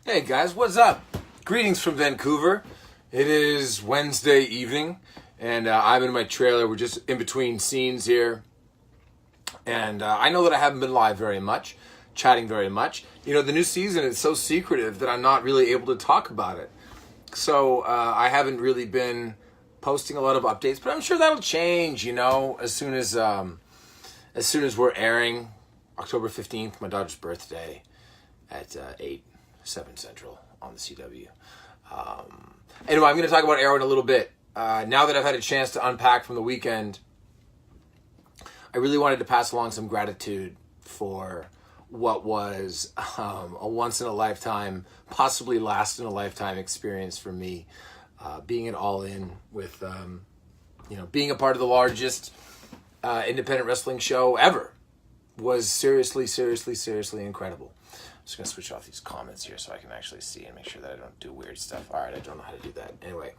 Hey guys, what's up? Greetings from Vancouver. It is Wednesday evening, and I'm in my trailer. We're just in between scenes here, and I know that I haven't been live very much, chatting very much. You know, the new season is so secretive that I'm not really able to talk about it. So I haven't really been posting a lot of updates, but I'm sure that'll change. You know, as soon as we're airing, October 15th, my daughter's birthday, at 7 Central on the CW. Anyway, I'm going to talk about Arrow in a little bit. Now that I've had a chance to unpack from the weekend, I really wanted to pass along some gratitude for what was a once-in-a-lifetime, possibly last-in-a-lifetime experience for me, being at ALLIN with, being a part of the largest independent wrestling show ever was seriously incredible. I'm just going to switch off these comments here so I can actually see and make sure that I don't do weird stuff. All right, I don't know how to do that. Anyway,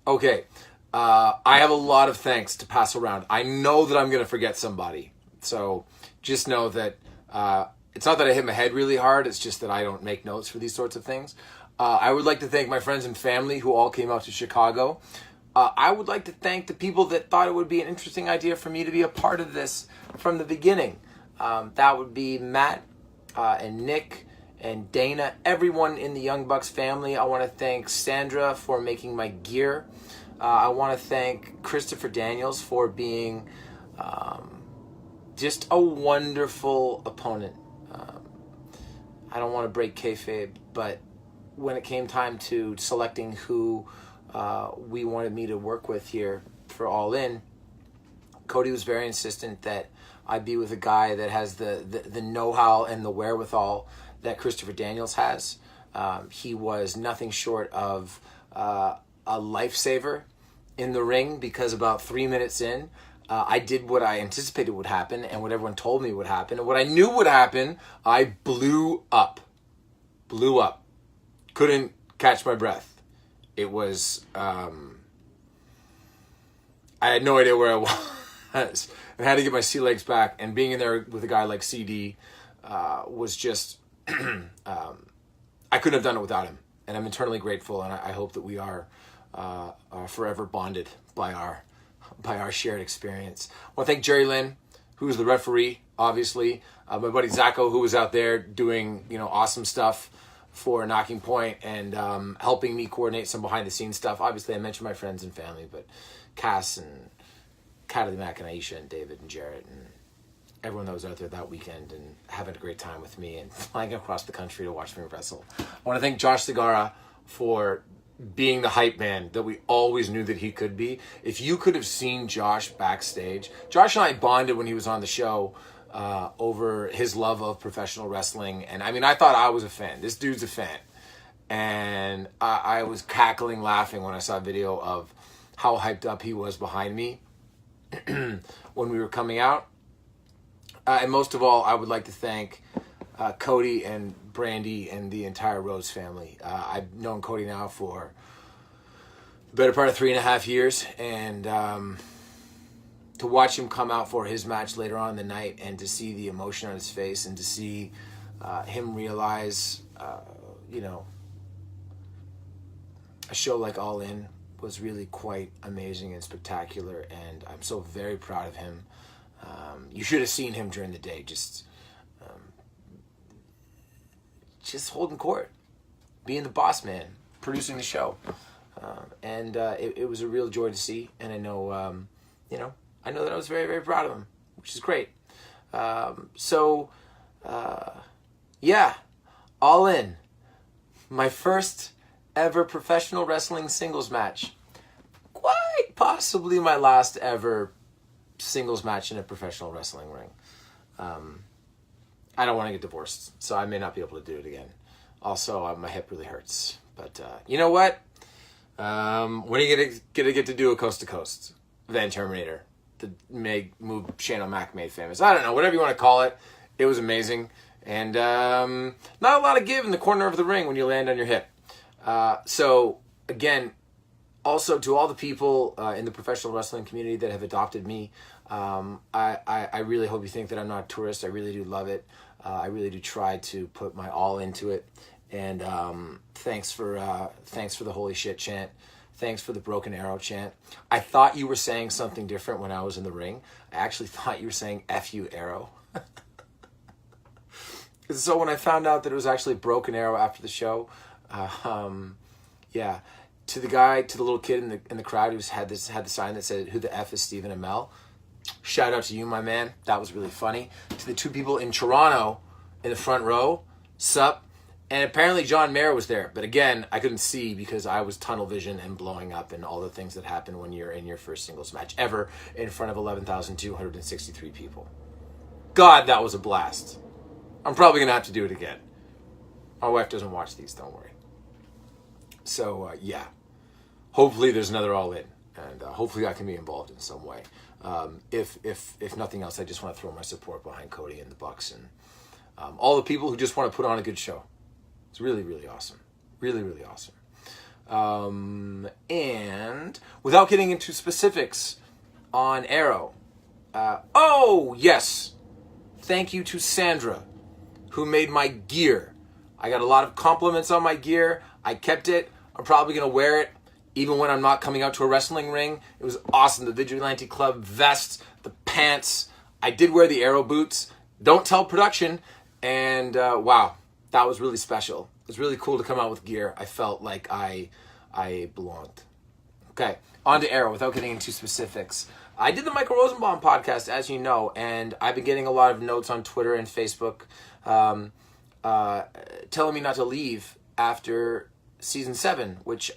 okay. I have a lot of thanks to pass around. I know that I'm going to forget somebody. So just know that it's not that I hit my head really hard. It's just that I don't make notes for these sorts of things. I would like to thank my friends and family who all came out to Chicago. I would like to thank the people that thought it would be an interesting idea for me to be a part of this from the beginning. That would be Matt and Nick and Dana, everyone in the Young Bucks family. I want to thank Sandra for making my gear. I want to thank Christopher Daniels for being just a wonderful opponent. I don't want to break kayfabe, but when it came time to selecting who we wanted me to work with here for ALLIN, Cody was very insistent that I be with a guy that has the know-how and the wherewithal that Christopher Daniels has. He was nothing short of a lifesaver in the ring, because about 3 minutes in, I did what I anticipated would happen and what everyone told me would happen. And what I knew would happen, I blew up. Couldn't catch my breath. It was, I had no idea where I was. I had to get my sea legs back, and being in there with a guy like CD was just, I couldn't have done it without him. And I'm eternally grateful, and I hope that we are forever bonded by our shared experience. I want to thank Jerry Lynn, who was the referee, obviously. My buddy Zacho, who was out there doing awesome stuff for Knocking Point and helping me coordinate some behind-the-scenes stuff. Obviously, I mentioned my friends and family, but Cass and Cataly Mac and Aisha and David and Jarrett and everyone that was out there that weekend and having a great time with me and flying across the country to watch me wrestle. I want to thank Josh Segarra for being the hype man that we always knew that he could be. If you could have seen Josh backstage, Josh and I bonded when he was on the show over his love of professional wrestling. And I mean, I thought I was a fan. This dude's a fan. And I was cackling, laughing when I saw a video of how hyped up he was behind me when we were coming out. And most of all, I would like to thank Cody and Brandy and the entire Rose family. I've known Cody now for the better part of 3.5 years, and to watch him come out for his match later on in the night and to see the emotion on his face and to see him realize, a show like ALLIN was really quite amazing and spectacular, and I'm so very proud of him. You should have seen him during the day, just holding court, being the boss man, producing the show, and it was a real joy to see. And I know, I know that I was very, very proud of him, which is great. ALLIN, my first ever professional wrestling singles match, quite possibly my last ever singles match in a professional wrestling ring. I don't want to get divorced, so I may not be able to do it again. Also, my hip really hurts. But you know what? When are you gonna get to do a coast to coast? Van Terminator, the move Shane O'Mac made famous. I don't know, whatever you want to call it. It was amazing, and not a lot of give in the corner of the ring when you land on your hip. So again, also to all the people in the professional wrestling community that have adopted me, I really hope you think that I'm not a tourist. I really do love it. I really do try to put my all into it. And thanks for the holy shit chant. Thanks for the broken arrow chant. I thought you were saying something different when I was in the ring. I actually thought you were saying F you arrow. So when I found out that it was actually broken arrow after the show, yeah, to the little kid in the crowd who had the sign that said, "Who the F is Stephen AMELL?" Shout out to you, my man. That was really funny. To the two people in Toronto in the front row, sup. And apparently John Mayer was there. But again, I couldn't see because I was tunnel vision and blowing up and all the things that happen when you're in your first singles match ever in front of 11,263 people. God, that was a blast. I'm probably going to have to do it again. My wife doesn't watch these, don't worry. So, yeah. Hopefully there's another All In. And hopefully I can be involved in some way. If nothing else, I just want to throw my support behind Cody and the Bucks and all the people who just want to put on a good show. It's really, really awesome. Really, really awesome. And without getting into specifics on Arrow, oh, yes. Thank you to Sandra, who made my gear. I got a lot of compliments on my gear. I kept it. I'm probably going to wear it even when I'm not coming out to a wrestling ring. It was awesome. The Vigilante Club vest, the pants. I did wear the Arrow boots. Don't tell production. And wow, that was really special. It was really cool to come out with gear. I felt like I belonged. Okay, on to Arrow without getting into specifics. I did the Michael Rosenbaum podcast, as you know, and I've been getting a lot of notes on Twitter and Facebook telling me not to leave after season 7, which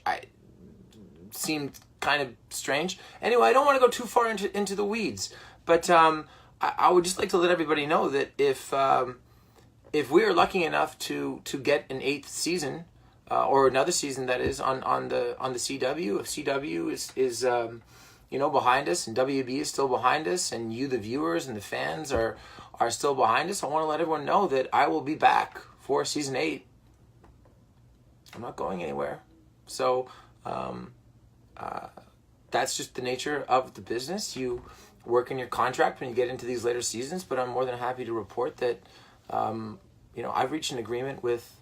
seemed kind of strange. Anyway, I don't want to go too far into the weeds, but I would just like to let everybody know that if we are lucky enough to get an 8th season or another season that is on the CW, if CW is behind us and WB is still behind us and you the viewers and the fans are still behind us, I want to let everyone know that I will be back for season 8. I'm not going anywhere. So that's just the nature of the business. You work in your contract when you get into these later seasons, but I'm more than happy to report that I've reached an agreement with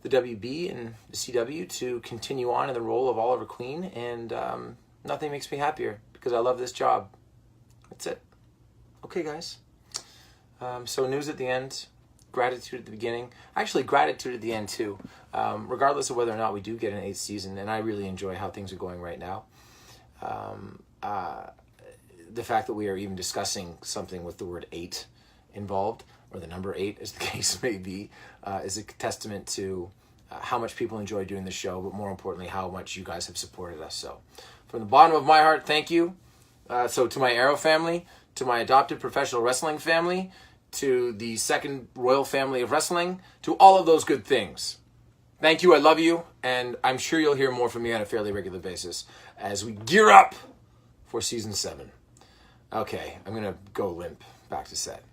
the WB and the CW to continue on in the role of Oliver Queen, and nothing makes me happier because I love this job. That's it. Okay, guys. So news at the end, gratitude at the beginning. Actually, gratitude at the end, too. Regardless of whether or not we do get an 8th season, and I really enjoy how things are going right now. The fact that we are even discussing something with the word 8 involved, or the number 8, as the case may be, is a testament to how much people enjoy doing the show, but more importantly, how much you guys have supported us. So, from the bottom of my heart, thank you. So, to my Arrow family, to my adopted professional wrestling family, to the second royal family of wrestling, to all of those good things. Thank you, I love you, and I'm sure you'll hear more from me on a fairly regular basis as we gear up for season 7. Okay, I'm going to go limp back to set.